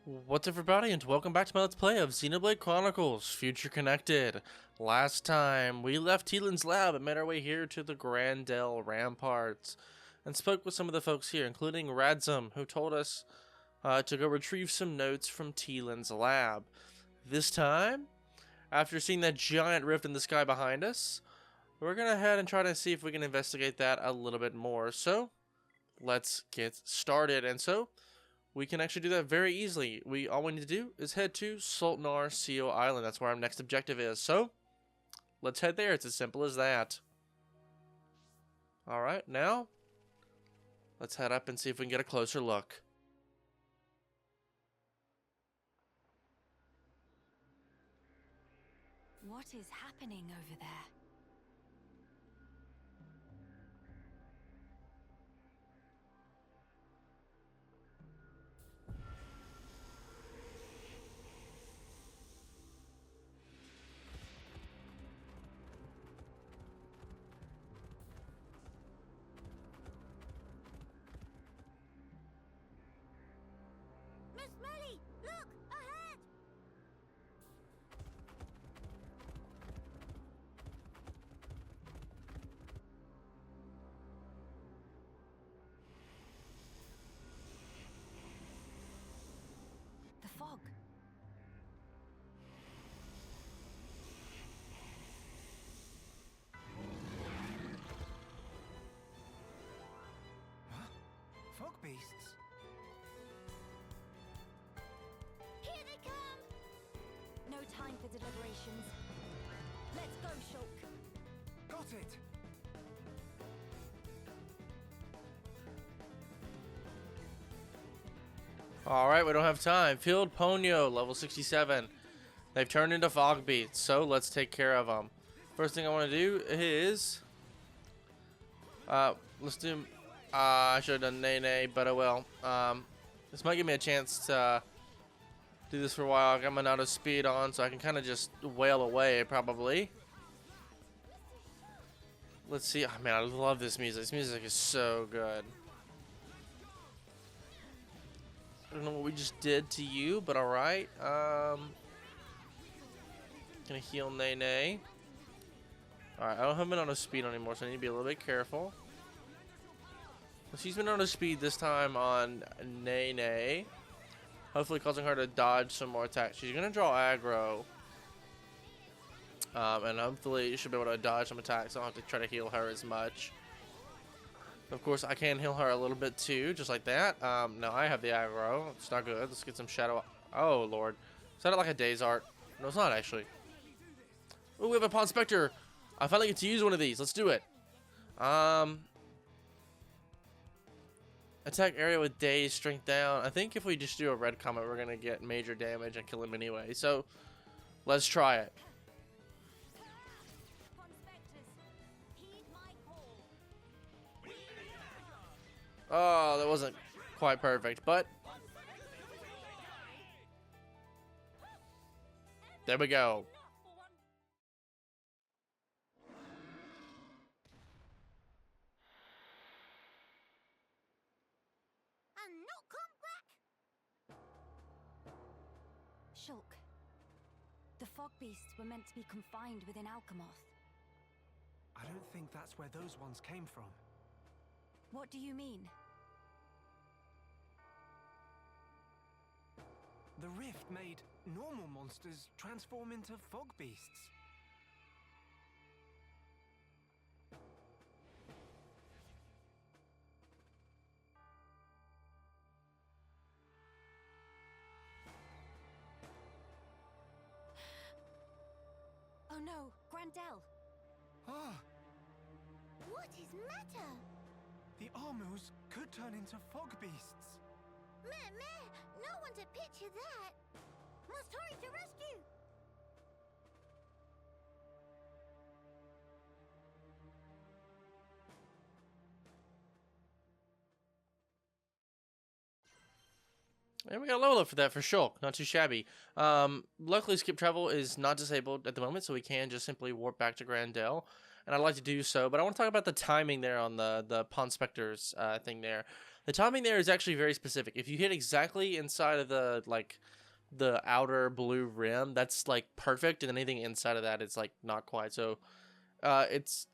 What's up, everybody, and welcome back to my Let's Play of Xenoblade Chronicles Future Connected. Last time, we left Teelan's lab and made our way here to the Gran Dell ramparts, and spoke with some of the folks here, including Radzum, who told us to go retrieve some notes from Teelan's lab. This time, after seeing that giant rift in the sky behind us, we're going to head and try to see if we can investigate that a little bit more. So, let's get started. We can actually do that very easily. All we need to do is head to Sultanar Seal Island. That's where our next objective is. So, let's head there. It's as simple as that. Alright, now, let's head up and see if we can get a closer look. What is happening over there? Miss Melly, look ahead! The fog. Huh? Fog beasts? Here they come! No time for deliberations. Let's go, Shulk. Got it! Alright, we don't have time. Field Ponyo, level 67. They've turned into fog beats, so let's take care of them. First thing I want to do is... let's do... I should have done Nene, but oh well. This might give me a chance to do this for a while. I got my auto speed on, so I can kind of just wail away, probably. Let's see. Oh, man, I love this music. This music is so good. I don't know what we just did to you, but alright. Gonna heal Nene. Alright, I don't have Minato's speed anymore, so I need to be a little bit careful. She's Minato's speed this time on Nene. Hopefully causing her to dodge some more attacks. She's gonna draw aggro. And hopefully you should be able to dodge some attacks. I don't have to try to heal her as much. Of course, I can heal her a little bit too, just like that. No, I have the aggro. It's not good. Let's get some shadow. Oh, Lord. Is that like a Days Art? No, it's not actually. Oh, we have a Pawn Spectre. I finally get to use one of these. Let's do it. Attack area with Days, strength down. I think if we just do a red comet, we're going to get major damage and kill him anyway. So, let's try it. Oh, that wasn't quite perfect, but there we go. And not come back! Shulk, the fog beasts were meant to be confined within Alchemoth. I don't think that's where those ones came from. What do you mean? The rift made normal monsters transform into fog beasts. Oh no, Gran Dell! Ah, What is matter? the Armus could turn into fog beasts. Meh, no one to picture that. Must hurry to rescue. And we got a level up for that for Shulk. Not too shabby. Luckily, skip travel is not disabled at the moment, so we can just simply warp back to Gran Dell. And I'd like to do so, but I want to talk about the timing there on the Pawn Spectre's thing there. The timing there is actually very specific. If you hit exactly inside of the the outer blue rim, that's like perfect, and anything inside of that is like not quite. So it's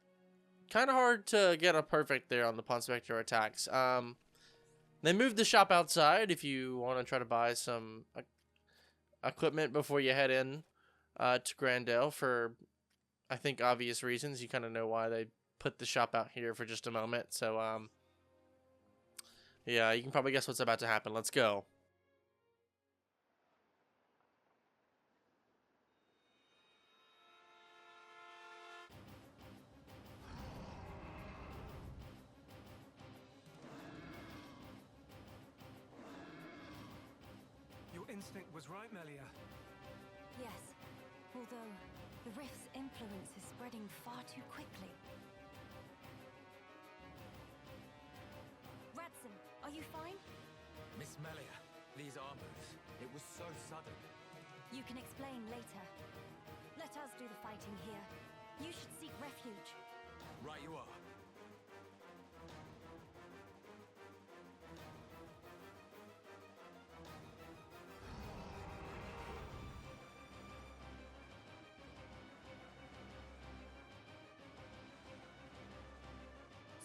kind of hard to get a perfect there on the Pawn Spectre attacks. They moved the shop outside if you want to try to buy some equipment before you head in to Gran Dell for, I think, obvious reasons. You kind of know why they put the shop out here for just a moment. So, yeah, you can probably guess what's about to happen. Let's go. Your instinct was right, Melia. Yes, although the rift's influence is spreading far too quickly. Radson, are you fine? Miss Melia, these armors, it was so sudden. You can explain later. Let us do the fighting here. You should seek refuge. Right you are.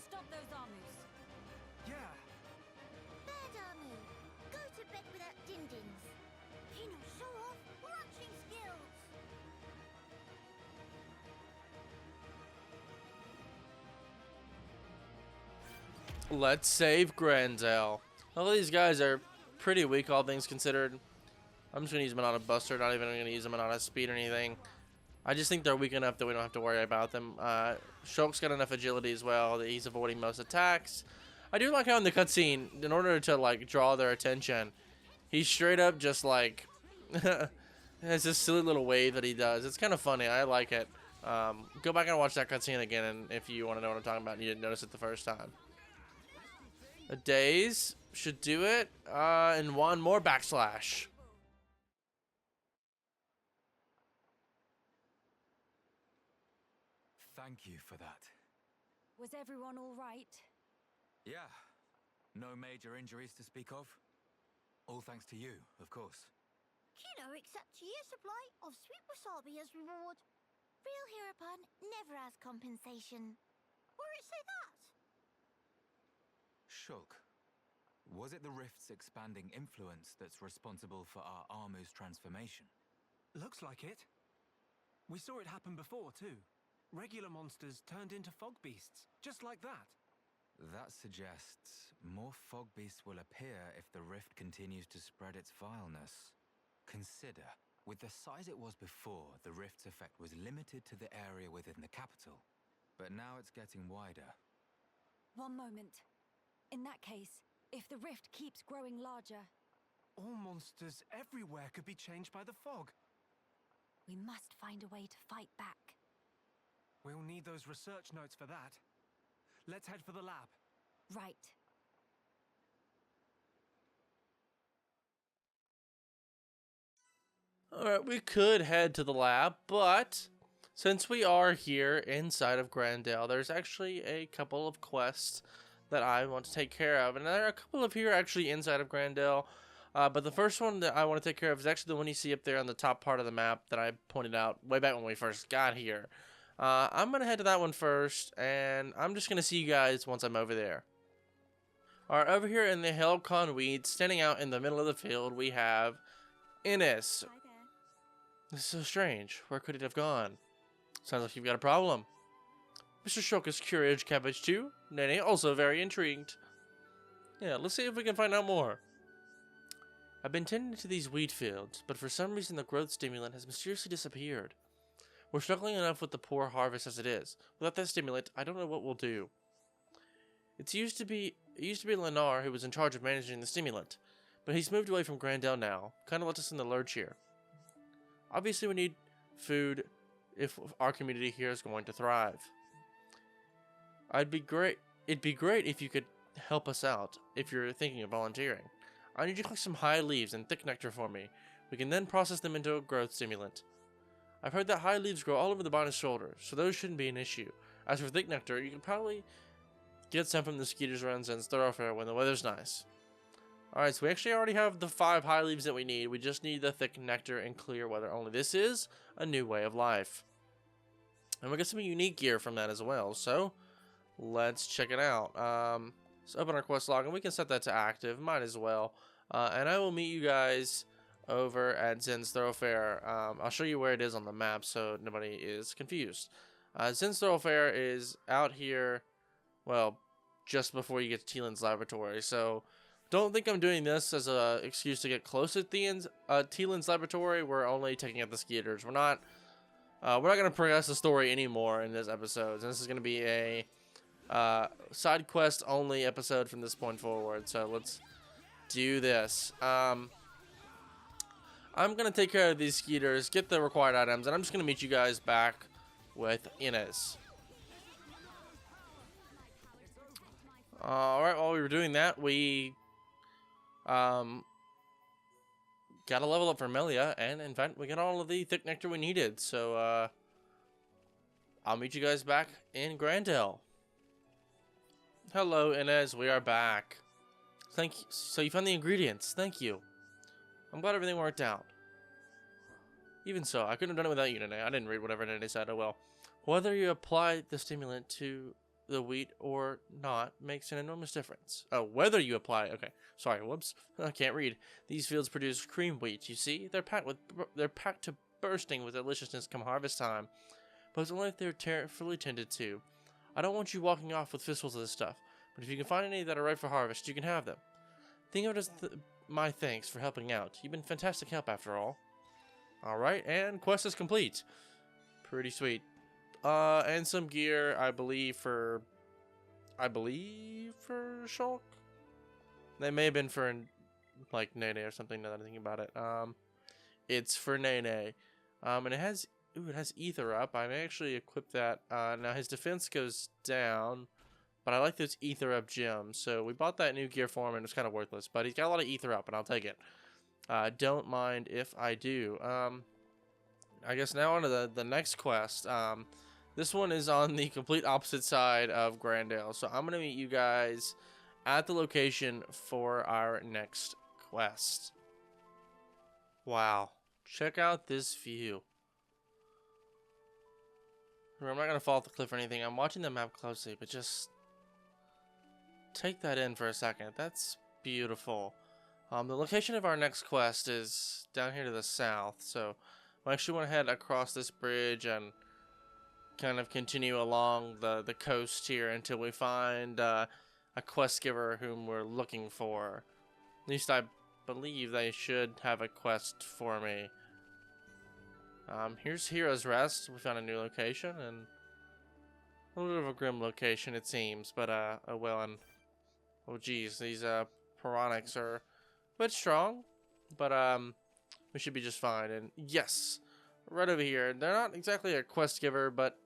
Stop those armies. Yeah. Bad army. Go to bed without din-dins. Kino, show off watching skills. Let's save Gran Dell. All these guys are pretty weak, all things considered. I'm just going to use them on a buster, not even going to use them on a speed or anything. I just think they're weak enough that we don't have to worry about them. Shulk's got enough agility as well that he's avoiding most attacks. I do like how in the cutscene, in order to like draw their attention, he straight up just like has this silly little wave that he does. It's kind of funny. I like it. Go back and watch that cutscene again, and if you want to know what I'm talking about and you didn't notice it the first time. A daze should do it, and one more backslash. Thank you for that. Was everyone all right? Yeah, no major injuries to speak of. All thanks to you, of course. Kino accepts a year's supply of sweet wasabi as reward. Real hero pun never has compensation. Or it say that? Shulk, was it the rift's expanding influence that's responsible for our Armu's transformation? Looks like it. We saw it happen before, too. Regular monsters turned into fog beasts, just like that. That suggests more fog beasts will appear if the rift continues to spread its vileness. Consider, with the size it was before, the rift's effect was limited to the area within the capital. But now it's getting wider. One moment. In that case, if the rift keeps growing larger, All monsters everywhere could be changed by the fog. we must find a way to fight back. We'll need those research notes for that. Let's head for the lab. Right. Alright, we could head to the lab, but since we are here inside of Gran Dell, there's actually a couple of quests that I want to take care of. And there are a couple of here actually inside of Gran Dell. But the first one that I want to take care of is actually the one you see up there on the top part of the map that I pointed out way back when we first got here. I'm going to head to that one first, and I'm just going to see you guys once I'm over there. Alright, over here in the Hellcon weeds, standing out in the middle of the field, we have Innis. Hi there. This is so strange. Where could it have gone? Sounds like you've got a problem. Mr. Shulk is curious, Cabbage too. Nene also very intrigued. Yeah, let's see if we can find out more. I've been tending to these wheat fields, but for some reason the growth stimulant has mysteriously disappeared. We're struggling enough with the poor harvest as it is. Without that stimulant, I don't know what we'll do. It used to be Lennar who was in charge of managing the stimulant, but he's moved away from Gran Dell now, kind of left us in the lurch here. Obviously we need food if our community here is going to thrive. It'd be great if you could help us out if you're thinking of volunteering. I need you to collect some high leaves and thick nectar for me. We can then process them into a growth stimulant. I've heard that high leaves grow all over the body's shoulders, so those shouldn't be an issue. As for thick nectar, you can probably Get some from the Skeeter's Runs and Thoroughfare when the weather's nice. Alright, so we actually already have the 5 high leaves that we need. We just need the thick nectar and clear weather only. This is a new way of life. And we get some unique gear from that as well. So, let's check it out. Let's open our quest log and we can set that to active. Might as well. And I will meet you guys over at Zen's Thoroughfare. I'll show you where it is on the map so nobody is confused. Zen's Thoroughfare is out here, well, just before you get to Teelan's Laboratory. So, don't think I'm doing this as an excuse to get close to Teelan's Laboratory. We're only taking out the Skeeters. We're not going to progress the story anymore in this episode. This is going to be a side quest only episode from this point forward. So let's do this. I'm going to take care of these Skeeters, get the required items, and I'm just going to meet you guys back with Inez. Alright, while we were doing that, we got a level up for Melia, and in fact, we got all of the thick nectar we needed. So, I'll meet you guys back in Gran Dell. Hello, Inez, we are back. Thank you. So you found the ingredients. Thank you. I'm glad everything worked out. Even so, I couldn't have done it without you today. I didn't read whatever Nene said. Oh well. Whether you apply the stimulant to the wheat or not makes an enormous difference. Oh, whether you apply. Okay, sorry. Whoops. I can't read. These fields produce cream wheat. You see, they're packed to bursting with deliciousness come harvest time. But it's only if they're carefully tended to. I don't want you walking off with fistfuls of this stuff. But if you can find any that are ripe for harvest, you can have them. Think of it as my thanks for helping out. You've been fantastic help after all. Alright, and quest is complete. Pretty sweet. And some gear, I believe for Shulk? They may have been for, like, Nene or something, now that I'm thinking about it. It's for Nene. And it has ether up. I may actually equip that. Now his defense goes down, but I like those ether up gems. So we bought that new gear for him and it's kind of worthless, but he's got a lot of ether up and I'll take it. Don't mind if I do. I guess now on to the next quest. This one is on the complete opposite side of Gran Dell. So I'm going to meet you guys at the location for our next quest. Wow. Check out this view. I'm not going to fall off the cliff or anything. I'm watching the map closely, but just take that in for a second. That's beautiful. The location of our next quest is down here to the south. So I actually want to head across this bridge and kind of continue along the coast here until we find a quest giver whom we're looking for. At least I believe they should have a quest for me. Here's Hero's Rest. We found a new location and a little bit of a grim location it seems, but oh well. And oh geez, these piranhas are a bit strong, but we should be just fine. And yes, right over here, they're not exactly a quest giver, but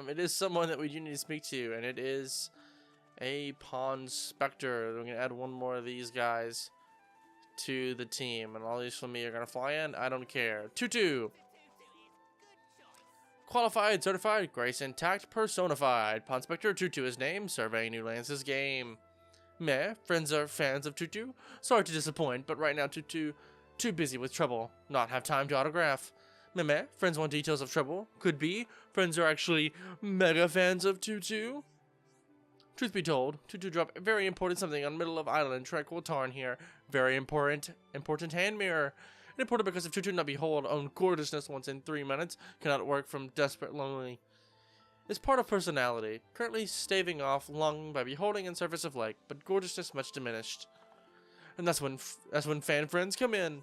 it is someone that we do need to speak to, and it is a Pawn Spectre. We're gonna add one more of these guys to the team, and all these from me are gonna fly in. I don't care. Tutu. Qualified, certified, grace intact, personified. Pawn Spectre Tutu is named, surveying new lands this game. Meh, friends are fans of Tutu. Sorry to disappoint, but right now Tutu too busy with trouble. Not have time to autograph. Meh, friends want details of trouble. Could be. Friends are actually mega fans of Tutu. Truth be told, Tutu dropped a very important something on middle of island Tranquil Tarn here. Very important hand mirror. Important because if Tutu not behold own gorgeousness once in 3 minutes, cannot work from desperate lonely. It's part of personality, currently staving off longing by beholding in surface of lake, but gorgeousness much diminished. And that's when fan friends come in.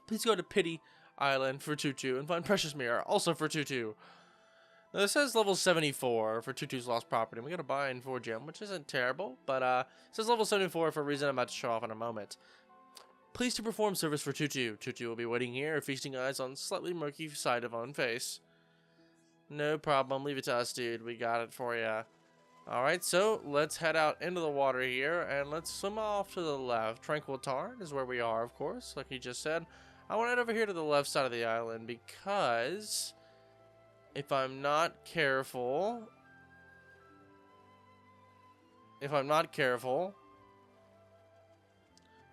Please go to Pity Island for Tutu and find Precious Mirror, also for Tutu. Now this says level 74 for Tutu's lost property. We got to buy in 4 gem, which isn't terrible, but it says level 74 for a reason I'm about to show off in a moment. Please to perform service for Tutu. Tutu will be waiting here, feasting eyes on slightly murky side of own face. No problem. Leave it to us, dude. We got it for ya. Alright, so let's head out into the water here, and let's swim off to the left. Tranquil Tarn is where we are, of course, like he just said. I want to head over here to the left side of the island, because if I'm not careful, if I'm not careful.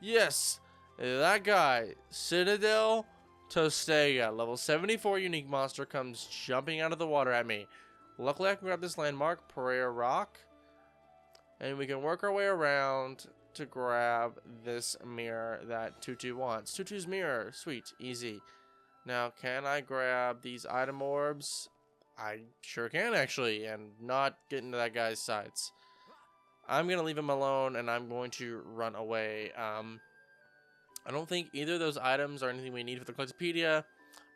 Yes, that guy, Citadel Tostega, level 74 unique monster, comes jumping out of the water at me. Luckily, I can grab this landmark, Prayer Rock, and we can work our way around to grab this mirror that Tutu wants. Tutu's mirror, sweet, easy. Now, can I grab these item orbs? I sure can, actually, and not get into that guy's sights. I'm going to leave him alone, and I'm going to run away. I don't think either of those items are anything we need for the Collectopedia.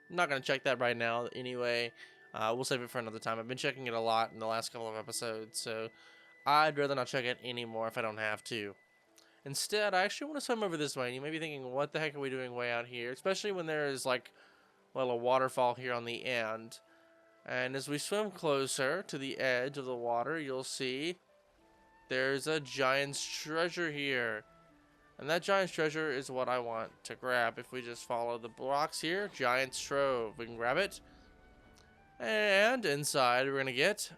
I'm not going to check that right now anyway. We'll save it for another time. I've been checking it a lot in the last couple of episodes, so I'd rather not check it anymore if I don't have to. Instead, I actually want to swim over this way. And you may be thinking, what the heck are we doing way out here? Especially when there is, like, well, a waterfall here on the end. And as we swim closer to the edge of the water, you'll see there's a giant's treasure here. And that giant's treasure is what I want to grab. If we just follow the blocks here, Giant's Trove. We can grab it. And inside, we're going to get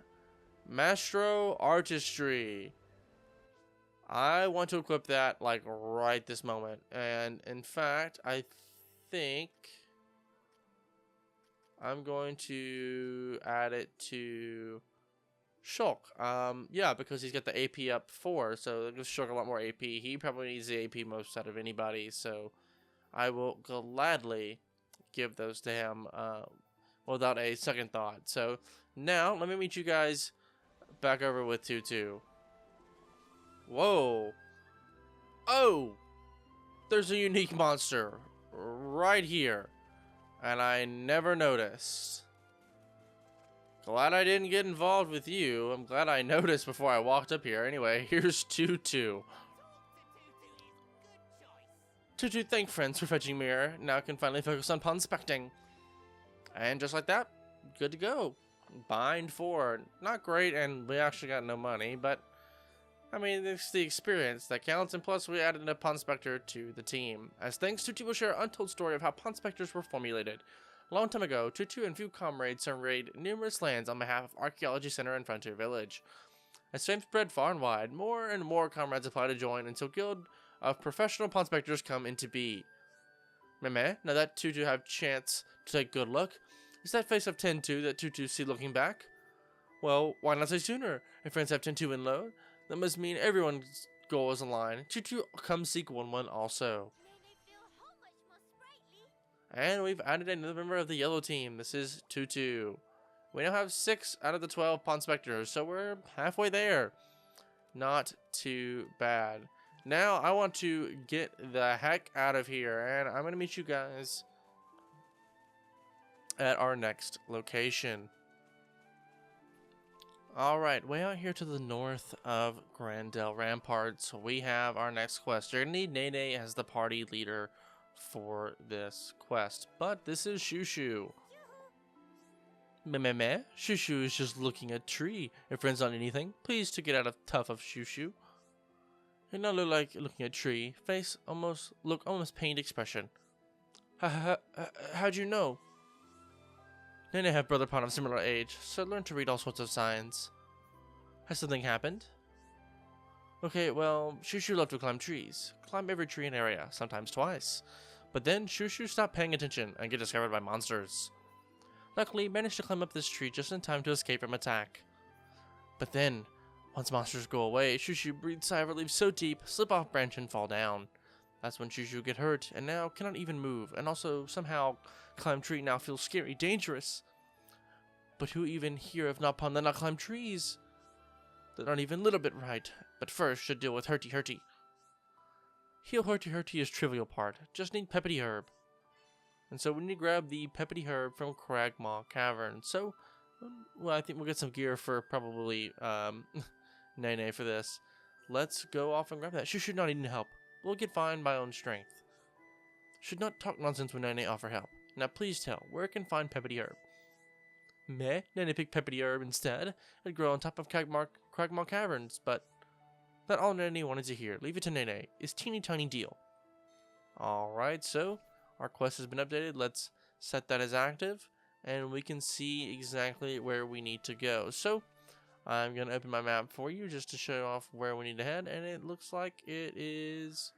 Mastro Artistry. I want to equip that, like, right this moment. And, in fact, I think I'm going to add it to Shulk. Yeah, because he's got the AP up 4, so it gives Shulk a lot more AP. He probably needs the AP most out of anybody, so I will gladly give those to him without a second thought. So now, let me meet you guys back over with Tutu. Whoa. Oh! There's a unique monster right here, and I never noticed. Glad I didn't get involved with you. I'm glad I noticed before I walked up here. Anyway, here's Tutu. Tutu thanked friends for fetching mirror. Now I can finally focus on prospecting. And just like that, good to go. Bind 4. Not great, and we actually got no money, but I mean, it's the experience that counts, and plus we added a Ponspector to the team. As thanks, Tutu will share an untold story of how Ponspectors were formulated. A long time ago, Tutu and few comrades surveyed numerous lands on behalf of Archaeology Center and Frontier Village. As fame spread far and wide, more and more comrades apply to join until guild of professional Ponspectors come into be. Meh, now that Tutu have chance to take good luck, is that face of 10-2 that Tutu see looking back? Well, why not say sooner? If friends have 10-2 in load, that must mean everyone's goal is aligned. Tutu come seek 1-1 also. And we've added another member of the yellow team. This is Tutu. We now have 6 out of the 12 Ponspectors, so we're halfway there. Not too bad. Now I want to get the heck out of here, and I'm going to meet you guys at our next location. Alright, way out here to the north of Gran Dell Ramparts, we have our next quest. You're going to need Nene as the party leader for this quest, but this is Shushu. Meh. Shushu is just looking at a tree. If friends on anything, please to get out of tough of Shushu. You not look like looking at a tree. Face almost pained expression. How'd you know? Nene have brother Pon of similar age, so learn to read all sorts of signs. Has something happened? Okay, well, Shushu loved to climb trees. Climb every tree in area, sometimes twice. But then Shushu stopped paying attention and get discovered by monsters. Luckily, managed to climb up this tree just in time to escape from attack. But then, once monsters go away, Shushu breathes sigh of relief so deep, slip off branch and fall down. That's when Shushu get hurt, and now cannot even move, and also somehow climb tree now feels scary, dangerous. But who even here if not Pon that not climb trees? That aren't even a little bit right, but first should deal with Hurty. Heal Hurty is trivial part, just need Peppity Herb. And so we need to grab the Peppity Herb from Cragmaw Cavern. So, well, I think we'll get some gear for probably Nene for this. Let's go off and grab that. She should not need help. We'll get fine by own strength. Should not talk nonsense when Nene offer help. Now please tell, where can find Peppity Herb? Meh, Nene picked Peppity Herb instead. It'd grow on top of Cragmaw Caverns, but that all Nene wanted to hear. Leave it to Nene. It's teeny tiny deal. Alright, so our quest has been updated. Let's set that as active, and we can see exactly where we need to go. So, I'm going to open my map for you just to show off where we need to head, and it looks like it is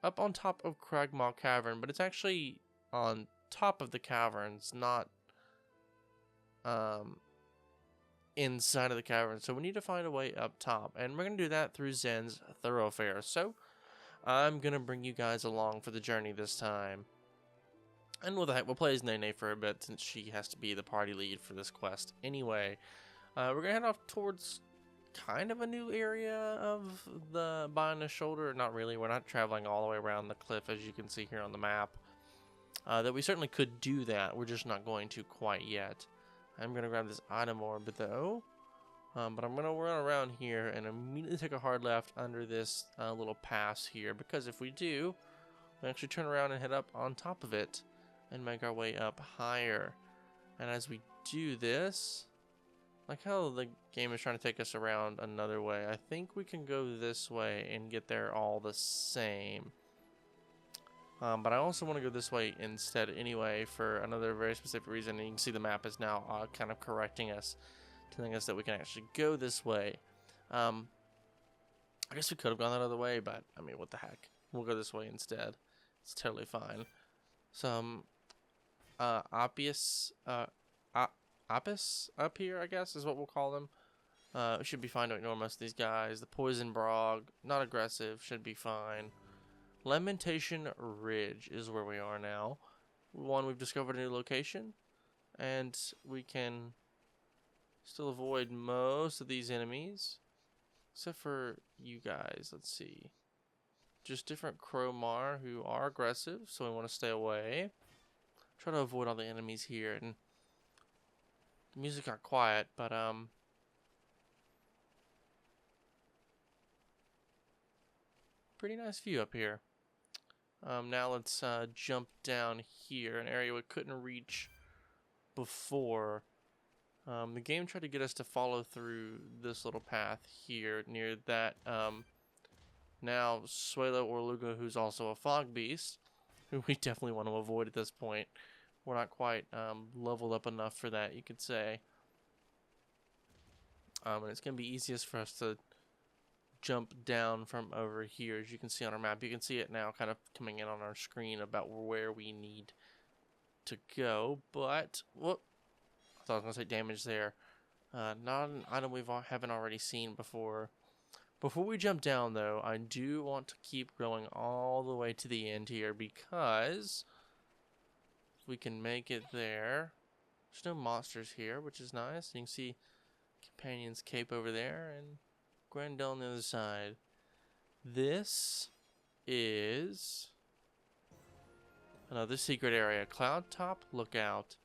up on top of Cragmaw Cavern, but it's actually on top of the caverns, not inside of the cavern. So we need to find a way up top, and we're going to do that through Zen's Thoroughfare. So I'm going to bring you guys along for the journey this time. And with that, we'll play as Nene for a bit since she has to be the party lead for this quest anyway. We're going to head off towards kind of a new area of the Binding Shoulder. Not really, we're not traveling all the way around the cliff as you can see here on the map. That we certainly could do that, we're just not going to quite yet. I'm going to grab this item orb though. But I'm going to run around here and immediately take a hard left under this little pass here. Because if we do, we actually turn around and head up on top of it and make our way up higher. And as we do this, like how the game is trying to take us around another way, I think we can go this way and get there all the same. But I also want to go this way instead anyway for another very specific reason. And you can see the map is now kind of correcting us, telling us that we can actually go this way. I guess we could have gone that other way, but I mean, what the heck? We'll go this way instead. It's totally fine. Some Apis up here, I guess, is what we'll call them. We should be fine to ignore most of these guys. The Poison Brog, not aggressive, should be fine. Lamentation Ridge is where we are now. We've discovered a new location, and we can still avoid most of these enemies, except for you guys. Let's see. Just different Crowmar who are aggressive, so we want to stay away. Try to avoid all the enemies here, and the music got quiet, but pretty nice view up here. Now let's jump down here, an area we couldn't reach before. The game tried to get us to follow through this little path here near that now Suelo Orluga, who's also a fog beast, who we definitely want to avoid at this point. We're not quite leveled up enough for that, you could say. And it's going to be easiest for us to jump down from over here. As you can see on our map, you can see it now kind of coming in on our screen about where we need to go. But, whoop, I thought I was going to say damage there. Not an item we haven't already seen before. Before we jump down, though, I do want to keep going all the way to the end here, because if we can make it there. There's no monsters here, which is nice. You can see Companion's Cape over there, and Gran Dell on the other side. This is another secret area. Cloud Top Lookout.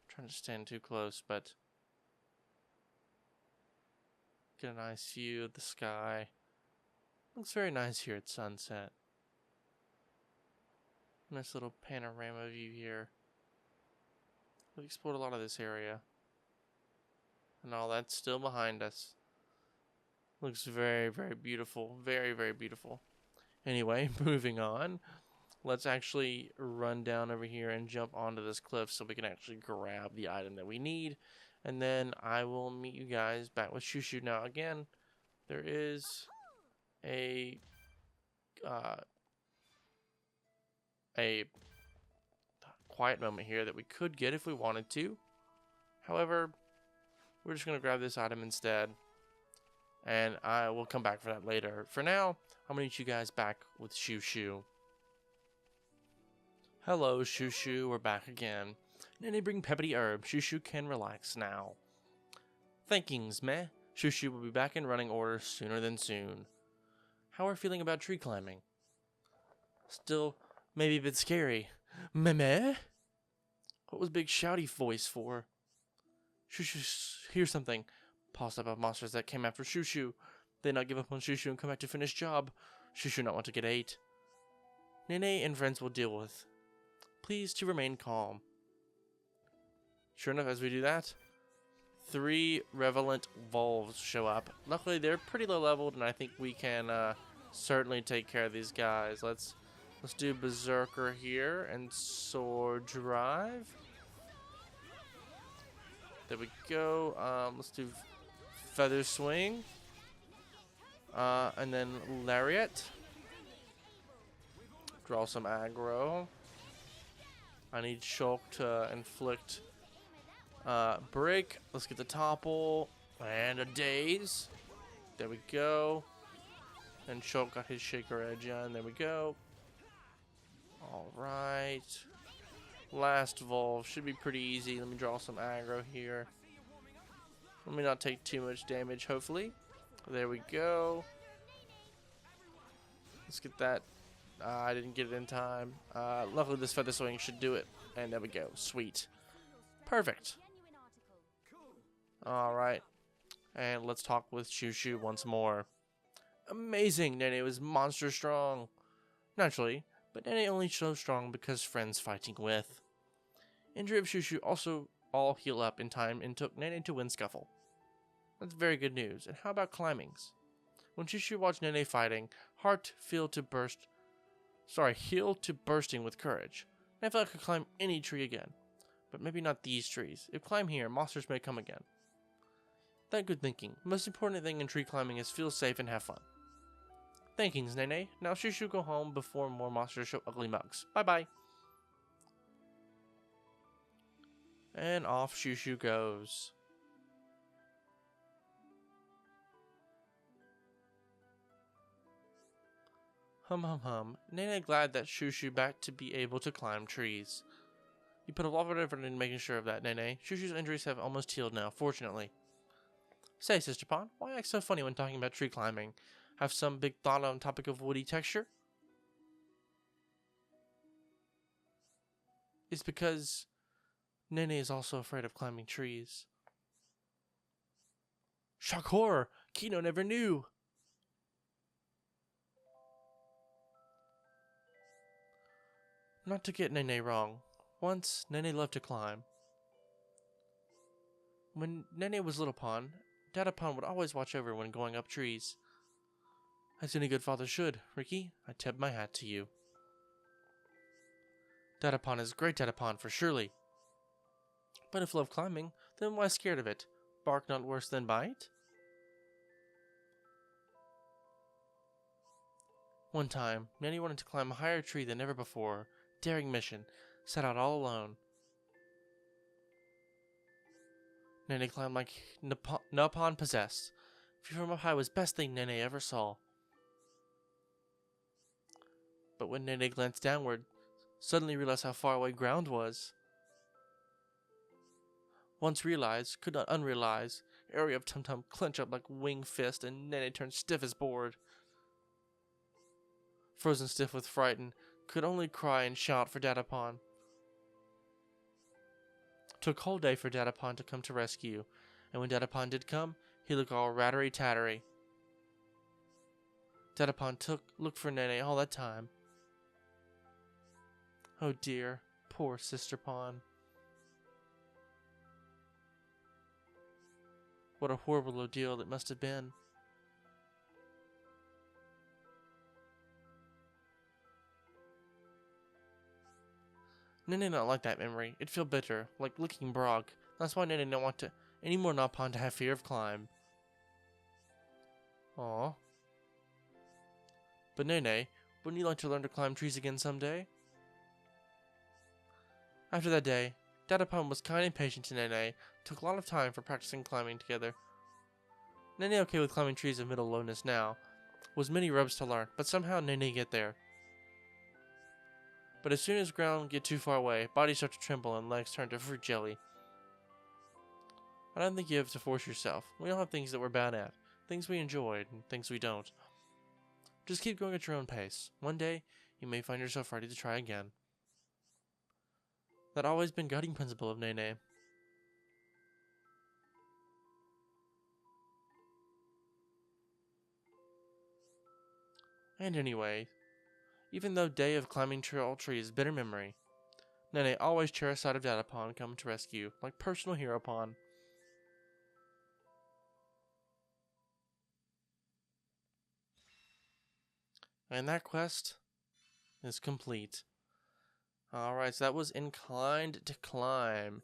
I'm trying to stand too close, but get a nice view of the sky. Looks very nice here at sunset. Nice little panorama view here. We've explored a lot of this area. And all that's still behind us. Looks very, very beautiful. Very, very beautiful. Anyway, moving on. Let's actually run down over here and jump onto this cliff so we can actually grab the item that we need. And then I will meet you guys back with Shushu. Now, again, there is a quiet moment here that we could get if we wanted to. However, we're just going to grab this item instead. And I will come back for that later. For now, I'm going to meet you guys back with Shushu. Hello, Shushu. We're back again. Nene bring peppity herb. Shushu can relax now. Thankings, meh. Shushu will be back in running order sooner than soon. How are you feeling about tree climbing? Still, maybe a bit scary. Meh? What was big shouty voice for? Shushu, hear something. Pause up of monsters that came after Shushu. They not give up on Shushu and come back to finish job. Shushu not want to get ate. Nene and friends will deal with. Please to remain calm. Sure enough, as we do that, 3 Revelant Volves show up. Luckily, they're pretty low leveled, and I think we can certainly take care of these guys. Let's do Berserker here and Sword Drive. There we go. Let's do feather swing. And then lariat. Draw some aggro. I need Shulk to inflict break. Let's get the topple and a daze. There we go. And Shulk got his shaker edge on. There we go. All right. Last Volve should be pretty easy. Let me draw some aggro here. Let me not take too much damage, hopefully. There we go. Let's get that. I didn't get it in time. Luckily, this feather swing should do it. And there we go. Sweet. Perfect. Alright. And let's talk with Shushu once more. Amazing! Nene was monster strong. Naturally, but Nene only so strong because friends fighting with. Injury of Shushu also all heal up in time and took Nene to win Scuffle. That's very good news. And how about climbings? When Shushu watched Nene fighting, heart healed to bursting with courage. And I felt I could climb any tree again. But maybe not these trees. If climb here, monsters may come again. That good thinking. The most important thing in tree climbing is feel safe and have fun. Thankings, Nene. Now Shushu go home before more monsters show ugly mugs. Bye-bye. And off Shushu goes. Hum hum hum. Nene glad that Shushu back to be able to climb trees. You put a lot of effort in making sure of that, Nene. Shushu's injuries have almost healed now, fortunately. Say, Sister Pond, why act so funny when talking about tree climbing? Have some big thought on topic of woody texture? It's because Nene is also afraid of climbing trees. Shock horror! Kino never knew! Not to get Nene wrong. Once, Nene loved to climb. When Nene was little Pond, Dada Pond would always watch over when going up trees. As any good father should, Ricky, I tip my hat to you. Dada Pond is great Dada Pond for surely. But if love climbing, then why scared of it? Bark not worse than bite? One time, Nanny wanted to climb a higher tree than ever before. Daring mission. Set out all alone. Nene climbed like Napon possessed. View from up high was best thing Nene ever saw. But when Nene glanced downward, suddenly realized how far away ground was. Once realized, could not unrealize, area of Tum Tum clenched up like wing fist and Nene turned stiff as board. Frozen stiff with frighten, could only cry and shout for Dada Pond. Took whole day for Dada Pond to come to rescue, and when Dada Pond did come, he looked all rattery-tattery. Dada Pond looked for Nene all that time. Oh dear, poor Sister Pond. What a horrible ordeal it must have been. Nene not like that memory. It feel bitter, like licking Brog. That's why Nene don't want to any more Napon to have fear of climb. Aw. But Nene, wouldn't you like to learn to climb trees again someday? After that day, Dada Pond was kind and patient to Nene. Took a lot of time for practicing climbing together. Nene okay with climbing trees of middle lowness now. Was many rubs to learn, but somehow Nene get there. But as soon as ground get too far away, body start to tremble and legs turn to fruit jelly. I don't think you have to force yourself. We all have things that we're bad at, things we enjoyed, and things we don't. Just keep going at your own pace. One day, you may find yourself ready to try again. That always been guiding principle of Nene. And anyway, even though day of climbing trail trees bitter memory, Nene always cherished sight of Dada Pond come to rescue, like personal hero Pond. And that quest is complete. Alright, so that was Inclined to Climb.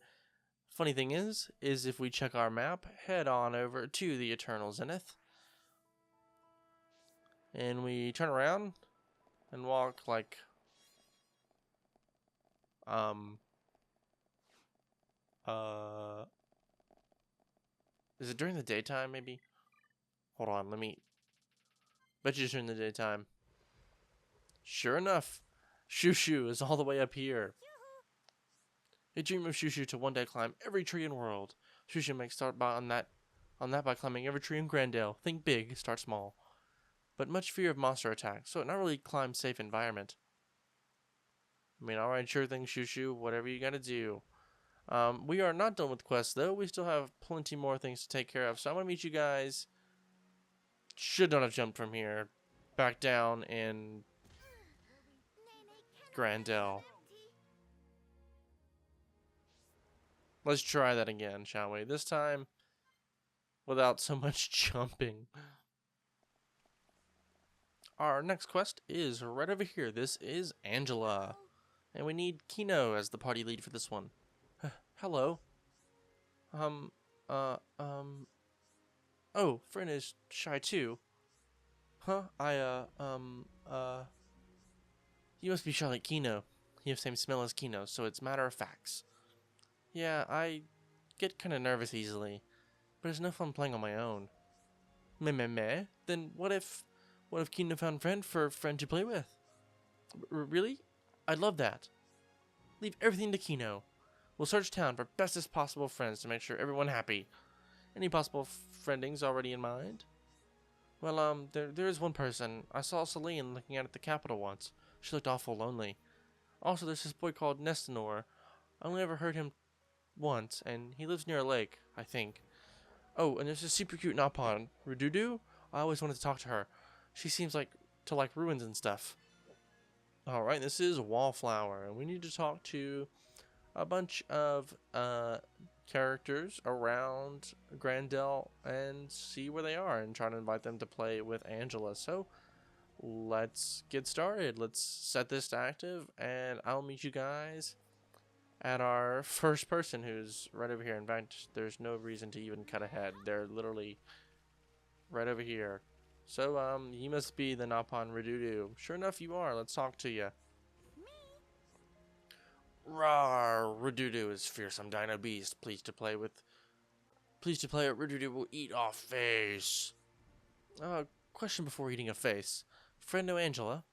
Funny thing is if we check our map, head on over to the Eternal Zenith, and we turn around and walk like, is it during the daytime maybe? Hold on, let me, bet you it's during the daytime. Sure enough, Shushu is all the way up here. A dream of Shushu to one day climb every tree in the world. Shushu makes start by on that by climbing every tree in Gran Dell. Think big, start small. But much fear of monster attacks, so it not really climb safe environment. I mean, alright, sure thing, Shushu, whatever you gotta do. We are not done with quests though. We still have plenty more things to take care of. So I'm gonna meet you guys. Should not have jumped from here. Back down in Gran Dell. Let's try that again, shall we? This time, without so much jumping. Our next quest is right over here. This is Angela. And we need Kino as the party lead for this one. Hello. Oh, friend is shy too. Huh? You must be shy like Kino. You have the same smell as Kino, so it's matter of facts. Yeah, I get kinda nervous easily, but it's no fun playing on my own. Meh. Then what if Kino found friend to play with? Really? I'd love that. Leave everything to Kino. We'll search town for bestest possible friends to make sure everyone happy. Any possible friendings already in mind? Well, there is one person. I saw Celine looking out at the capital once. She looked awful lonely. Also, there's this boy called Nestinor. I only ever heard him once, and he lives near a lake, I think. Oh, and there's this super cute Napon, Rududu. I always wanted to talk to her. She seems to like ruins and stuff. Alright, this is Wallflower, and we need to talk to a bunch of characters around Gran Dell and see where they are and try to invite them to play with Angela. So let's get started. Let's set this to active, and I'll meet you guys at our first person, who's right over here. In fact, there's no reason to even cut ahead. They're literally right over here. So, you must be the Napon Redudu. Sure enough, you are. Let's talk to you. Rawr! Redudu is fearsome dino beast. Pleased to play with Redudu will eat off face. Question before eating a face. Friend know Angela?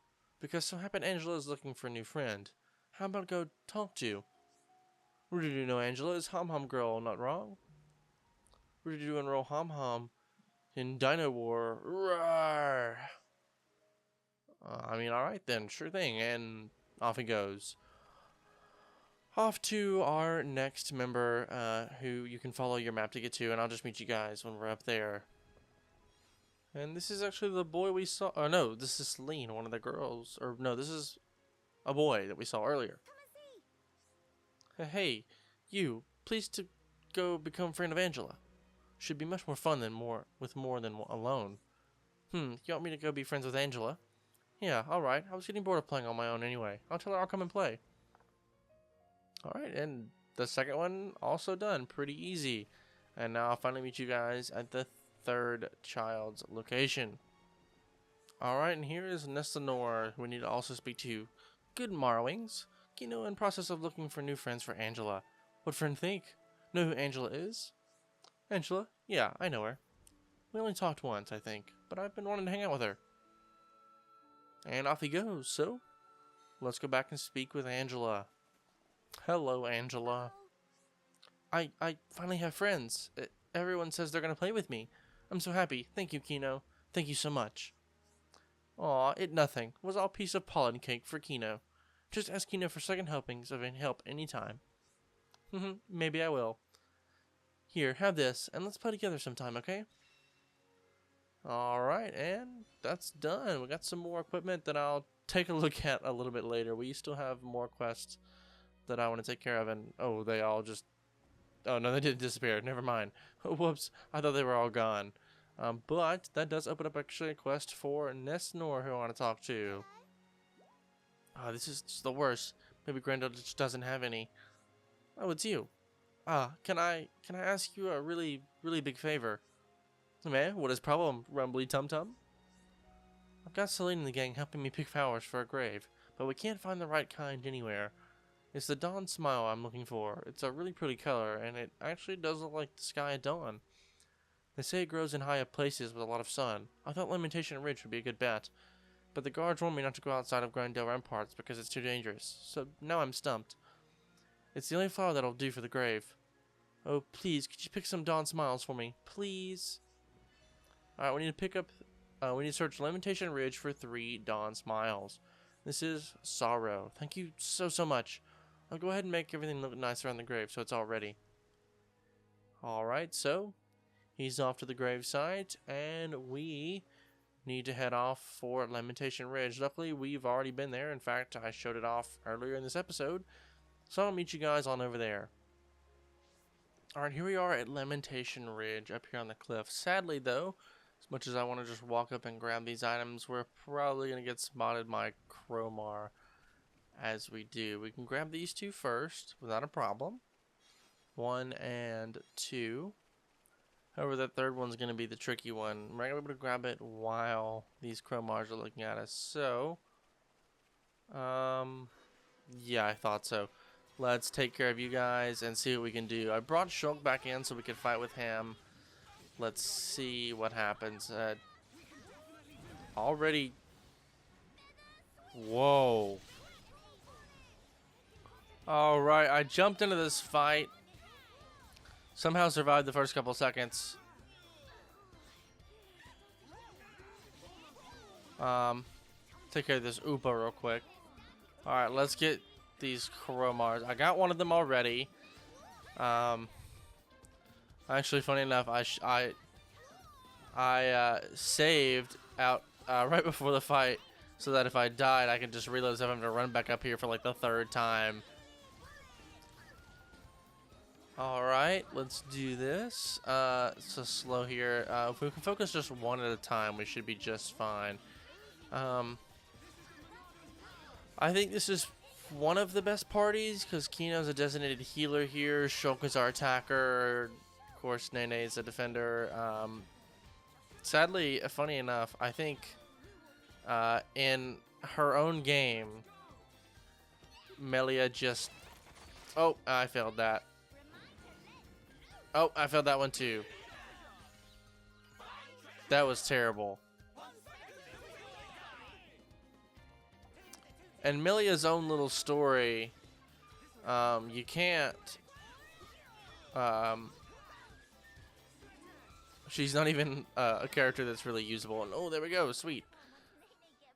Because so happen Angela is looking for a new friend. How about go talk to? Redudu know Angela is Hom Hom girl, not wrong? Redudu enroll Hom Hom in Dino War. Rawr! I mean, alright then, sure thing. And off he goes. Off to our next member, who you can follow your map to get to, and I'll just meet you guys when we're up there. And this is actually the boy we saw. Oh no, this is Celine, one of the girls. Or no, this is a boy that we saw earlier. Hey, you, pleased to go become a friend of Angela. Should be much more fun than more than alone. You want me to go be friends with Angela? Yeah, alright. I was getting bored of playing on my own anyway. I'll tell her I'll come and play. Alright, and the second one also done. Pretty easy. And now I'll finally meet you guys at the third child's location. Alright, and here is Nestinor, who we need to also speak to. Good morrowings. Kino in process of looking for new friends for Angela. What friend think? Know who Angela is? Angela? Yeah, I know her. We only talked once, I think, but I've been wanting to hang out with her. And off he goes, so let's go back and speak with Angela. Hello, Angela. I finally have friends. Everyone says they're going to play with me. I'm so happy. Thank you, Kino. Thank you so much. Aw, it nothing. Was all piece of pollen cake for Kino. Just ask Kino for second helpings of any help anytime. Maybe I will. Here, have this, and let's play together sometime, okay? Alright, and that's done. We got some more equipment that I'll take a look at a little bit later. We still have more quests that I want to take care of, and oh, they all just... Oh, no, they didn't disappear. Never mind. Whoops, I thought they were all gone. But that does open up actually a quest for Nestinor, who I want to talk to. Oh, this is just the worst. Maybe Gran Dell just doesn't have any. Oh, it's you. Can I ask you a really big favor? Man, what is problem, Rumbly Tum Tum? I've got Celine and the gang helping me pick flowers for a grave, but we can't find the right kind anywhere. It's the dawn smile I'm looking for. It's a really pretty color, and it actually does look like the sky at dawn. They say it grows in high up places with a lot of sun. I thought Lamentation Ridge would be a good bet, but the guards warned me not to go outside of Gran Dell ramparts because it's too dangerous, so now I'm stumped. It's the only flower that'll do for the grave. Oh, please, could you pick some dawn smiles for me? Please? Alright, we need to pick up... we need to search Lamentation Ridge for 3 dawn smiles. This is Sorrow. Thank you so much. I'll go ahead and make everything look nice around the grave so it's all ready. Alright, so... he's off to the gravesite, and we need to head off for Lamentation Ridge. Luckily, we've already been there. In fact, I showed it off earlier in this episode. So I'll meet you guys on over there. Alright, here we are at Lamentation Ridge up here on the cliff. Sadly, though, as much as I want to just walk up and grab these items, we're probably going to get spotted by Crowmar as we do. We can grab these 2 first without a problem. 1 and 2. However, that 3rd one's going to be the tricky one. We're not going to be able to grab it while these Crowmars are looking at us. So, yeah, I thought so. Let's take care of you guys and see what we can do. I brought Shulk back in so we could fight with him. Let's see what happens. Already... whoa. Alright, I jumped into this fight. Somehow survived the first couple seconds. Take care of this Oopa real quick. Alright, let's get these Crowmars. I got one of them already. Actually, funny enough, I saved out right before the fight so that if I died, I could just reload stuff. I'm gonna run back up here for like the 3rd time. Alright, let's do this. So slow here. If we can focus just one at a time, we should be just fine. I think this is one of the best parties because Kino's a designated healer here. Shulk is our attacker. Of course, Nene is a defender. Sadly, funny enough, I think in her own game, Melia just... oh, I failed that. Oh, I failed that one too. That was terrible. And Melia's own little story, you can't, she's not even a character that's really usable. And oh, there we go, sweet.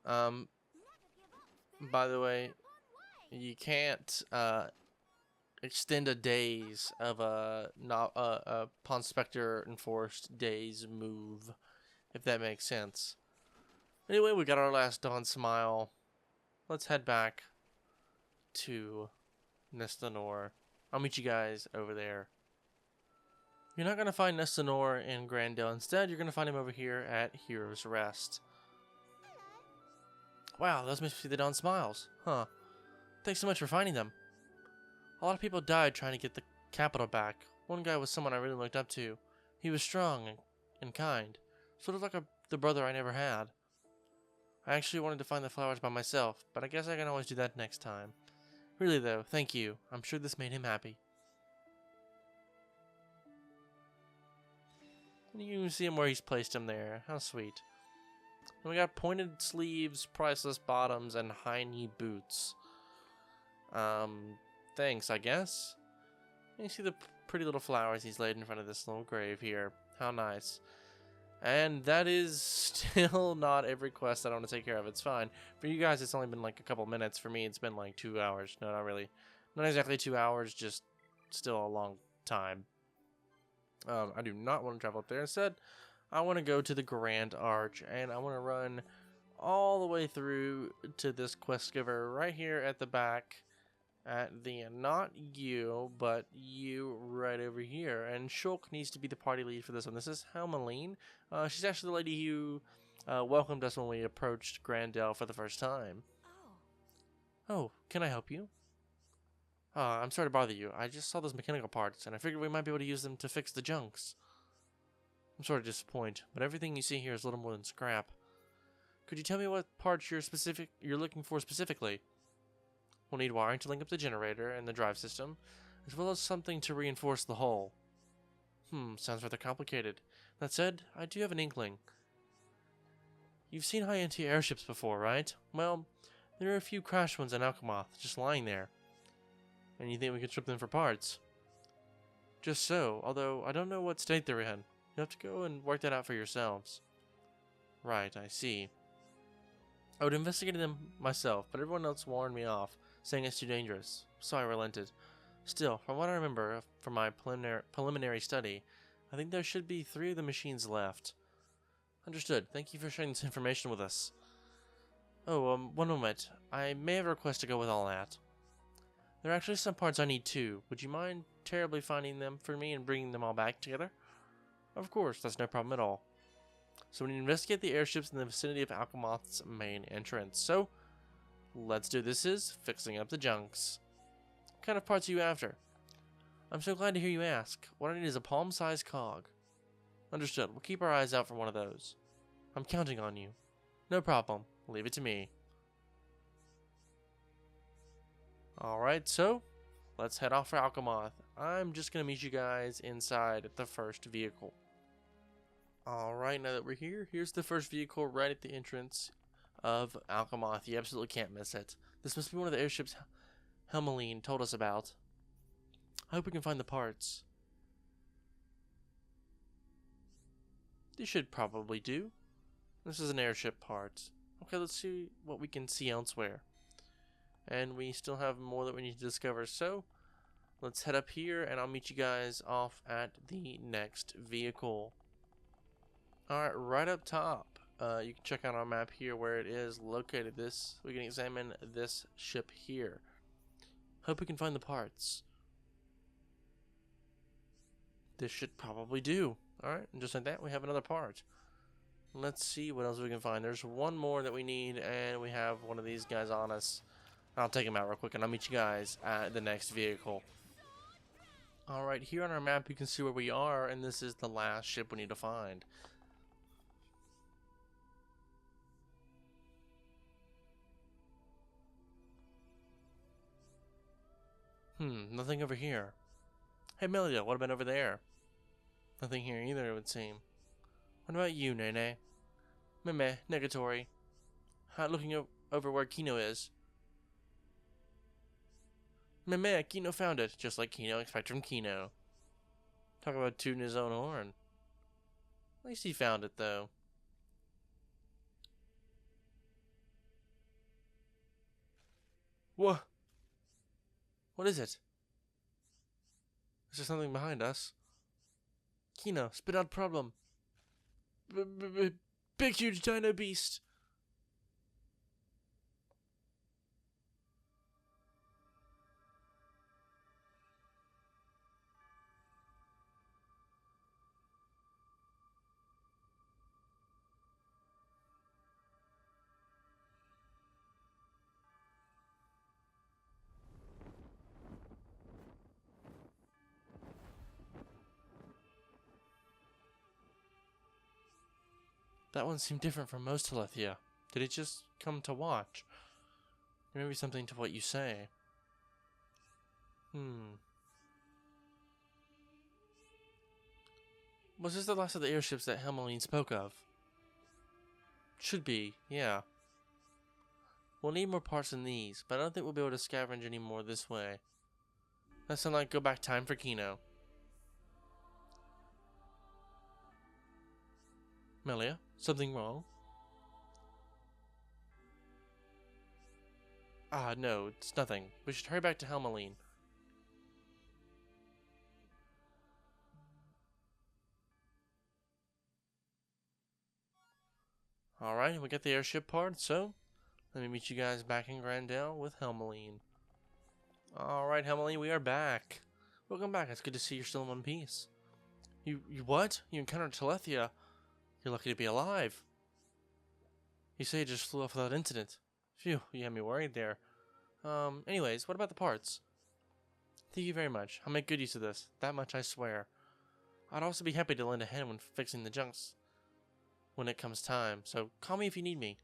By the way, you can't extend a days of a Pawn Spectre enforced days move, if that makes sense. Anyway, we got our last Dawn Smile. Let's head back to Nestanor. I'll meet you guys over there. You're not going to find Nestanor in Gran Dell. Instead, you're going to find him over here at Hero's Rest. Wow, those must be the Dawn Smiles. Huh. Thanks so much for finding them. A lot of people died trying to get the capital back. One guy was someone I really looked up to. He was strong and kind. Sort of like the brother I never had. I actually wanted to find the flowers by myself, but I guess I can always do that next time. Really though, thank you. I'm sure this made him happy. And you can see him where he's placed him there. How sweet. And we got pointed sleeves, priceless bottoms, and high-knee boots. Thanks, I guess. And you see the pretty little flowers he's laid in front of this little grave here. How nice. And that is still not every quest that I want to take care of. It's fine. For you guys, it's only been like a couple minutes. For me, it's been like 2 hours. No, not really. Not exactly 2 hours, just still a long time. I do not want to travel up there. Instead, I want to go to the Grand Arch, and I want to run all the way through to this quest giver right here at the back. At the, not you, but you right over here. And Shulk needs to be the party lead for this one. This is Helmeline. She's actually the lady who welcomed us when we approached Gran Dell for the first time. Oh, can I help you? I'm sorry to bother you. I just saw those mechanical parts, and I figured we might be able to use them to fix the junks. I'm sorry to disappoint, but everything you see here is little more than scrap. Could you tell me what parts you're looking for specifically? We'll need wiring to link up the generator and the drive system, as well as something to reinforce the hull. Sounds rather complicated. That said, I do have an inkling. You've seen high anti-airships before, right? Well, there are a few crashed ones in Alchemath, just lying there. And you think we could strip them for parts? Just so, although I don't know what state they're in. You'll have to go and work that out for yourselves. Right, I see. I would investigate them myself, but everyone else warned me off, saying it's too dangerous. So I relented. Still, from what I remember from my preliminary study, I think there should be 3 of the machines left. Understood. Thank you for sharing this information with us. Oh, one moment. I may have a request to go with all that. There are actually some parts I need too. Would you mind terribly finding them for me and bringing them all back together? Of course, that's no problem at all. So we need to investigate the airships in the vicinity of Alchemath's main entrance. So, let's do this is fixing up the junks. What kind of parts are you after? I'm so glad to hear you ask. What I need is a palm-sized cog. Understood. We'll keep our eyes out for one of those. I'm counting on you. No problem. Leave it to me. Alright, so let's head off for Alchemath. I'm just going to meet you guys inside the first vehicle. Alright, now that we're here, here's the first vehicle right at the entrance of Alchemath. You absolutely can't miss it. This must be one of the airships Helmeline told us about. I hope we can find the parts. This should probably do. This is an airship part. Okay, let's see what we can see elsewhere. And we still have more that we need to discover, so let's head up here and I'll meet you guys off at the next vehicle. Alright, right up top, you can check out our map here where it is located. We can examine this ship here. Hope we can find the parts. This should probably do. Alright, and just like that, we have another part. Let's see what else we can find. There's one more that we need, and we have one of these guys on us. I'll take him out real quick, and I'll meet you guys at the next vehicle. Alright, here on our map, you can see where we are, and this is the last ship we need to find. Nothing over here. Hey, Melia, what about over there? Nothing here either, it would seem. What about you, Nene? Meh, negatory. Looking over where Kino is. Meh, Kino found it, just like Kino expected from Kino. Talk about tooting his own horn. At least he found it, though. What? What is it? Is there something behind us? Kino, spit out problem. Big huge dino beast. That one seemed different from most Telethia. Did it just come to watch? Or maybe something to what you say. Was this the last of the airships that Helmeline spoke of? Should be, yeah. We'll need more parts than these, but I don't think we'll be able to scavenge any more this way. That sounds like go back time for Kino. Melia, something wrong? No, it's nothing. We should hurry back to Helmeline. Alright, we got the airship part, so let me meet you guys back in Gran Dell with Helmeline. Alright, Helmeline, we are back. Welcome back. It's good to see you're still in one piece. You what? You encountered Telethia? You're lucky to be alive. You say you just flew off without incident. Phew, you had me worried there. Anyways, what about the parts? Thank you very much. I'll make good use of this. That much I swear. I'd also be happy to lend a hand when fixing the junks when it comes time, so call me if you need me.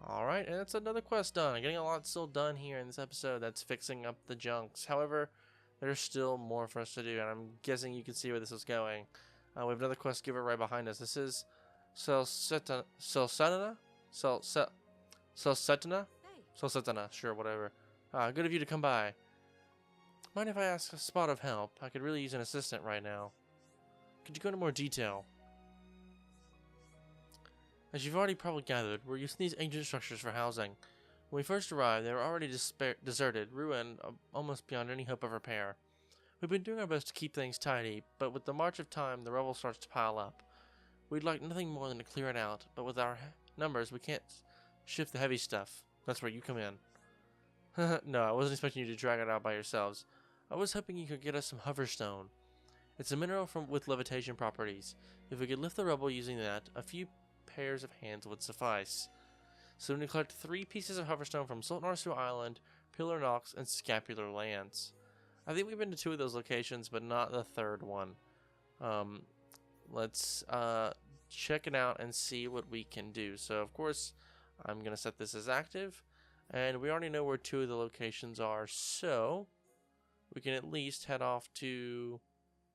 Alright, and that's another quest done. I'm getting a lot still done here in this episode. That's fixing up the junks. However, there's still more for us to do, and I'm guessing you can see where this is going. We have another quest giver right behind us. This is Selsetana? Selsetana, sure, whatever. Good of you to come by. Mind if I ask a spot of help? I could really use an assistant right now. Could you go into more detail? As you've already probably gathered, we're using these ancient structures for housing. When we first arrived, they were already deserted, ruined, almost beyond any hope of repair. We've been doing our best to keep things tidy, but with the march of time, the rubble starts to pile up. We'd like nothing more than to clear it out, but with our numbers, we can't shift the heavy stuff. That's where you come in. No, I wasn't expecting you to drag it out by yourselves. I was hoping you could get us some hoverstone. It's a mineral with levitation properties. If we could lift the rubble using that, a few pairs of hands would suffice. So we need to collect 3 pieces of hoverstone from Sultan Arsu Island, Pillar Knox, and Scapular Lance. I think we've been to 2 of those locations, but not the 3rd one. Let's check it out and see what we can do. So of course, I'm going to set this as active, and we already know where 2 of the locations are, so we can at least head off to...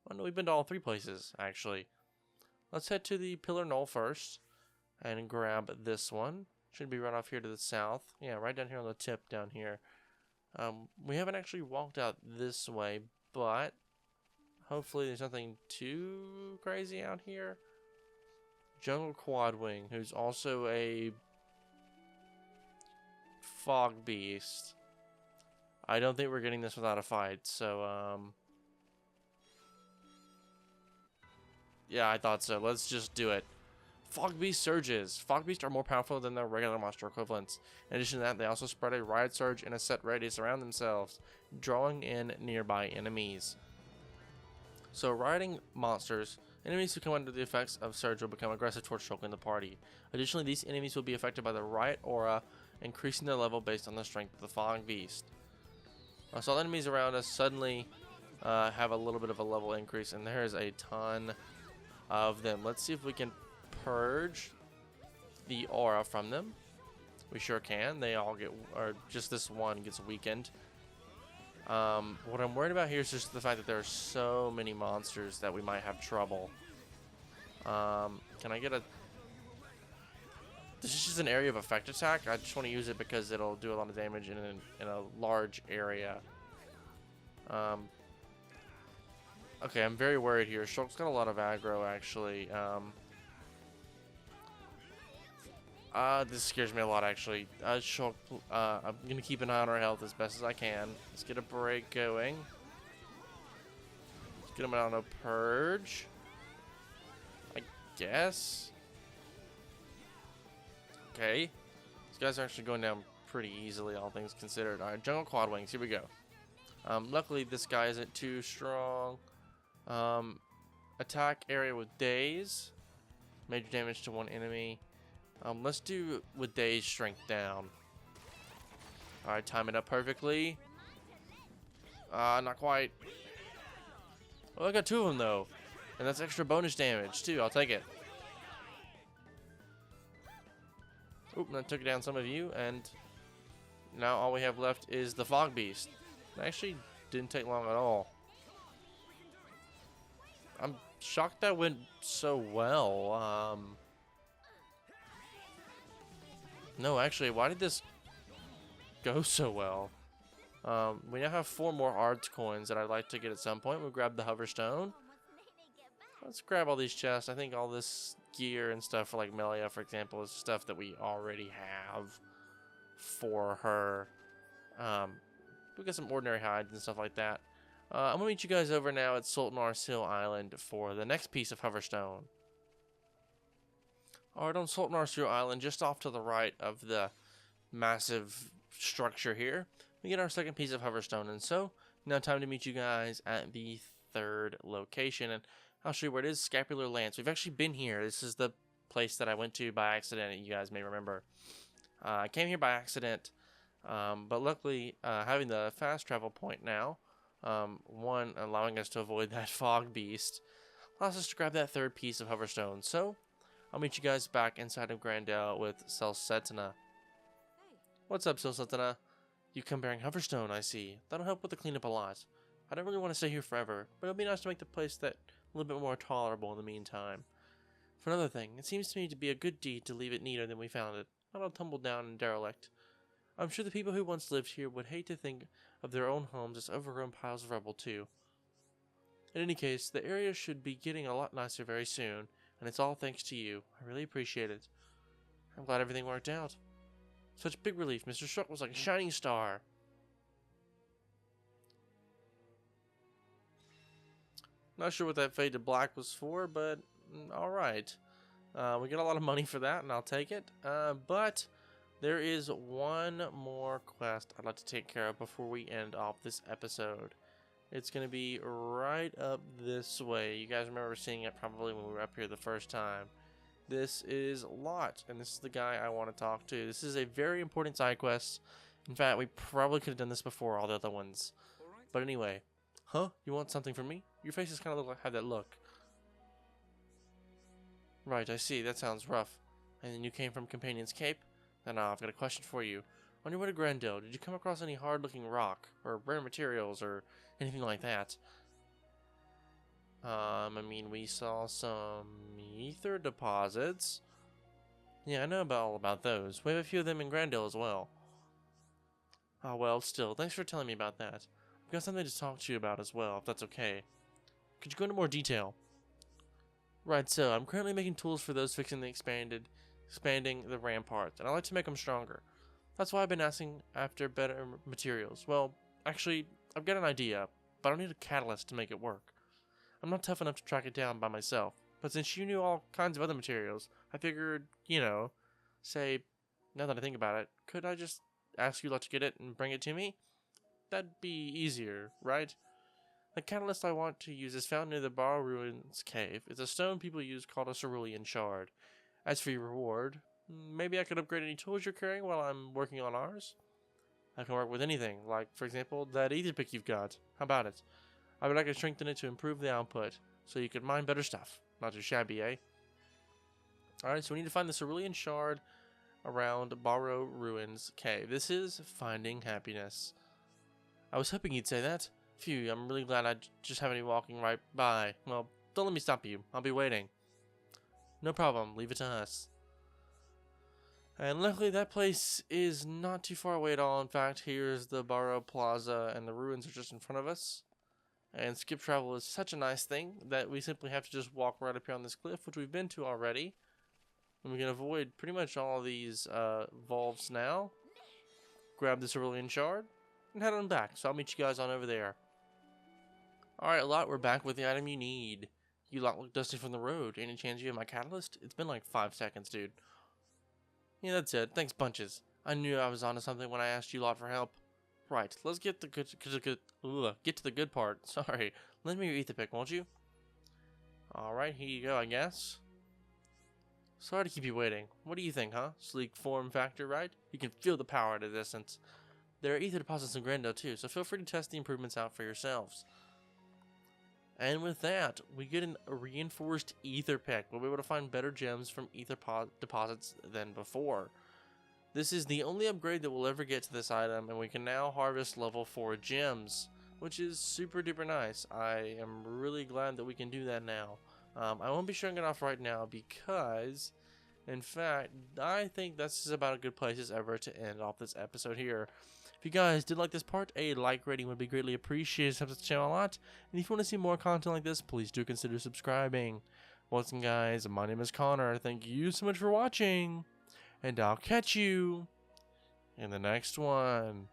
Oh no, we've been to all 3 places, actually. Let's head to the Pillar Knoll first and grab this one. Should be right off here to the south. Yeah, right down here on the tip down here. We haven't actually walked out this way, but hopefully there's nothing too crazy out here. Jungle Quadwing, who's also a fog beast. I don't think we're getting this without a fight, so yeah, I thought so. Let's just do it. Fog Beast surges. Fog Beasts are more powerful than their regular monster equivalents. In addition to that, they also spread a riot surge in a set radius around themselves, drawing in nearby enemies. So rioting monsters, enemies who come under the effects of surge will become aggressive towards choking the party. Additionally, these enemies will be affected by the riot aura, increasing their level based on the strength of the Fog Beast. So all enemies around us suddenly have a little bit of a level increase, and there's a ton of them. Let's see if we can purge the aura from them. We sure can. They all get, or just this one gets weakened. What I'm worried about here is just the fact that there are so many monsters that we might have trouble. Can I get a... This is just an area of effect attack. I just want to use it because it'll do a lot of damage in a large area. Okay, I'm very worried here. Shulk's got a lot of aggro, actually. This scares me a lot, actually. Shulk, I'm going to keep an eye on our health as best as I can. Let's get a break going. Let's get him on a purge, I guess. Okay. These guys are actually going down pretty easily, all things considered. Alright, Jungle Quadwings, here we go. Luckily, this guy isn't too strong. Attack area with Daze. Major damage to one enemy. Let's do with Daze strength down. Alright, time it up perfectly. Not quite. Oh, I got 2 of them, though. And that's extra bonus damage, too. I'll take it. Oop, that took down some of you, and now all we have left is the Fog Beast. It actually didn't take long at all. I'm shocked that went so well. No, actually, why did this go so well? We now have 4 more Ards coins that I'd like to get at some point. We'll grab the Hoverstone. Let's grab all these chests. I think all this gear and stuff for like Melia, for example, is stuff that we already have for her. We got some ordinary hides and stuff like that. I'm going to meet you guys over now at Sultan Arsil Island for the next piece of Hoverstone. Alright, on Sultan Arsil Island, just off to the right of the massive structure here, we get our second piece of Hoverstone. And so, now time to meet you guys at the 3rd location. And I'll show you where it is, Scapular Lance. We've actually been here. This is the place that I went to by accident, you guys may remember. I came here by accident, but luckily, having the fast travel point now, One, allowing us to avoid that fog beast. Allows us to grab that third piece of hoverstone. So, I'll meet you guys back inside of Gran Dell with Celcetina. What's up, Celcetina? You come bearing hoverstone, I see. That'll help with the cleanup a lot. I don't really want to stay here forever, but it'll be nice to make the place that a little bit more tolerable in the meantime. For another thing, it seems to me to be a good deed to leave it neater than we found it, not all tumbled down and derelict. I'm sure the people who once lived here would hate to think of their own homes as overgrown piles of rubble too. In any case, the area should be getting a lot nicer very soon, and it's all thanks to you. I really appreciate it. I'm glad everything worked out. Such big relief. Mr. Shrek was like a shining star. Not sure what that fade to black was for, but alright. We get a lot of money for that, and I'll take it. But there is one more quest I'd like to take care of before we end off this episode. It's going to be right up this way. You guys remember seeing it probably when we were up here the first time. This is Lot, and this is the guy I want to talk to. This is a very important side quest. In fact, we probably could have done this before all the other ones. But anyway, huh? You want something from me? Your face is kind of have that look. Right, I see. That sounds rough. And then you came from Companion's Cape? Then I've got a question for you. On your way to Gran Dell, did you come across any hard-looking rock, or rare materials, or anything like that? I mean, we saw some ether deposits. Yeah, I know all about those. We have a few of them in Gran Dell as well. Oh, well, still, thanks for telling me about that. I've got something to talk to you about as well, if that's okay. Could you go into more detail? Right, so I'm currently making tools for those fixing the expanding the ramparts, and I like to make them stronger. That's why I've been asking after better materials. Well, actually, I've got an idea, but I need a catalyst to make it work. I'm not tough enough to track it down by myself, but since you knew all kinds of other materials, I figured, you know, say, now that I think about it, could I just ask you lot to get it and bring it to me? That'd be easier, right? The catalyst I want to use is found near the Barrow Ruins cave. It's a stone people use called a cerulean shard. As for your reward, maybe I could upgrade any tools you're carrying while I'm working on ours? I can work with anything, like, for example, that ether pick you've got. How about it? I would like to strengthen it to improve the output, so you could mine better stuff. Not too shabby, eh? Alright, so we need to find the cerulean shard around Barrow Ruins cave. This is finding happiness. I was hoping you'd say that. Phew, I'm really glad I just happened to be walking right by. Well, don't let me stop you. I'll be waiting. No problem. Leave it to us. And luckily that place is not too far away at all. In fact, here's the Barrow Plaza and the ruins are just in front of us. And skip travel is such a nice thing that we simply have to just walk right up here on this cliff, which we've been to already. And we can avoid pretty much all of these vaults now. Grab the cerulean shard and head on back. So I'll meet you guys on over there. Alright, Lot, we're back with the item you need. You lot look dusty from the road. Any chance you have my catalyst? It's been like 5 seconds, dude. Yeah, that's it. Thanks bunches. I knew I was onto something when I asked you lot for help. Right, let's get get to the good part. Sorry. Lend me your ether pick, won't you? Alright, here you go, I guess. Sorry to keep you waiting. What do you think, huh? Sleek form factor, right? You can feel the power at a distance. There are ether deposits in Gran Dell too, so feel free to test the improvements out for yourselves. And with that, we get a reinforced ether pick. We'll be able to find better gems from ether deposits than before. This is the only upgrade that we'll ever get to this item, and we can now harvest level 4 gems, which is super duper nice. I am really glad that we can do that now. I won't be showing it off right now because, in fact, I think this is about a good place as ever to end off this episode here. If you guys did like this part, a like rating would be greatly appreciated. It helps the channel a lot. And if you want to see more content like this, please do consider subscribing. Once again, guys, my name is Connor. Thank you so much for watching. And I'll catch you in the next one.